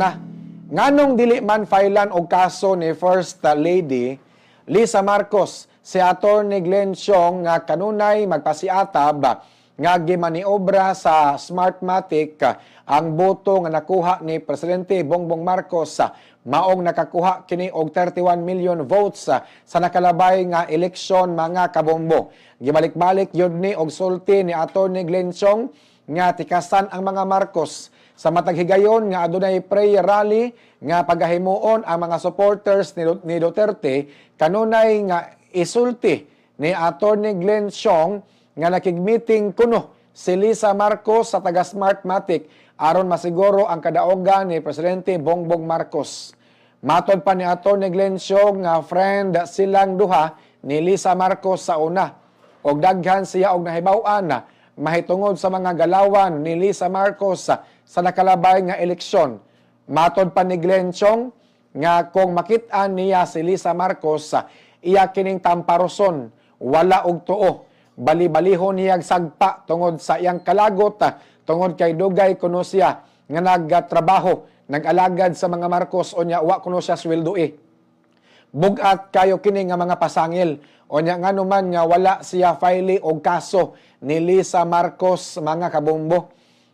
Na, nganong dili man filean og kaso ni First Lady Lisa Marcos si Attorney Glenn Siong nga kanunay magpasiatab nga gimaniobra sa Smartmatic ang boto nga nakuha ni Presidente Bongbong Marcos maong nakakuha kini og 31 million votes sa nakalabay nga eleksyon mga kabombo. Gibalik-balik yun ni og sulti ni Attorney Glenn Siong nga tikasan ang mga Marcos sa matag higayon nga adunay prayer rally nga pagahimuon ang mga supporters ni Duterte kanunay nga isulti ni Attorney Glenn Siong nga nakigmeeting kuno si Lisa Marcos sa taga Smartmatic aron masiguro ang kadaogan ni Presidente Bongbong Marcos. Matod pa ni Attorney Glenn Siong nga friend silang duha ni Lisa Marcos sa una og daghan siya og nahibaw-an na mahitungod sa mga galawan ni Lisa Marcos sa nakalabay nga eleksyon. Matod pa ni Glenn Siong nga kung makit-an niya si Lisa Marcos iya kining tamparoson wala og tuo. Bali-balihon niyag sagpa tungod sa iyang kalagot tungod kay dugay kuno siya nga nagtrabaho nag-alagad sa mga Marcos o niya wa kuno siya sweldoe. Bugat kayo kini nga mga pasangil o niya nga naman nga wala siya file og kaso ni Lisa Marcos mga kabombo.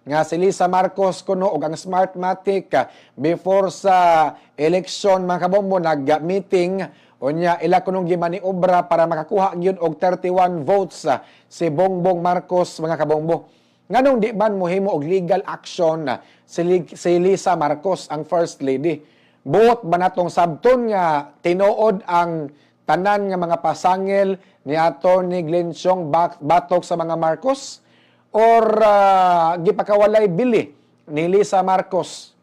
Nga si Lisa Marcos kuno og ang Smartmatic before sa election mga kabombo nag-meeting o niya ila kunong gimaniobra para makakuha gyud og 31 votes si Bongbong Marcos mga kabombo. Nganong di man mohimo og legal action si Lisa Marcos ang First Lady? Buot ba natong sabton nga tinuod ang tanan nga mga pasangil ni Attorney Glenn Siong batok sa mga Marcos? Or gipakawalay bili ni Lisa Marcos?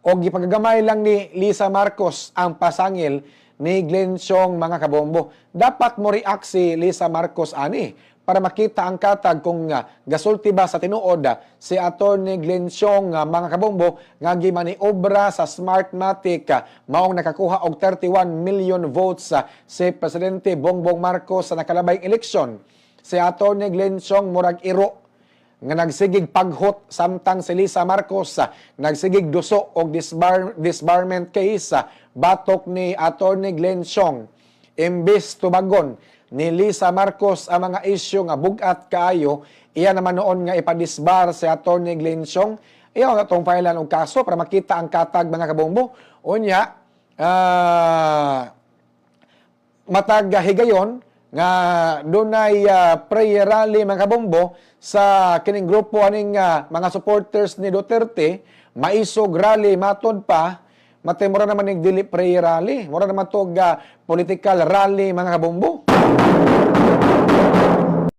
O gipagamay lang ni Lisa Marcos ang pasangil ni Glenn Siong mga kabombo? Dapat mo react si Lisa Marcos ani para makita ang katag kung gasulti ba sa tinuod si Attorney Glenn Siong mga kabombo nga gimaniobra sa Smartmatic maong nakakuha og 31 million votes si Presidente Bongbong Marcos sa nakalabayng eleksyon. Si Attorney Glenn Siong murag iro nga nagsigig paghot samtang si Lisa Marcos nagsigig duso og disbarment case batok ni Attorney Glenn Siong. Imbis tubagon ni Lisa Marcos ang mga isyu nga bugat kaayo, iya naman noon nga ipadisbar si Attorney Glenn Siong. Iya nga itong filean og kaso para makita ang katag mga kabombo. Unya, matag higayon nga dunay prayer rally mga kabombo sa kining grupo aning mga supporters ni Duterte, maisog rally matod pa. Mate mura naman ning dili prayer rally, mura naman tog political rally mga kabombo.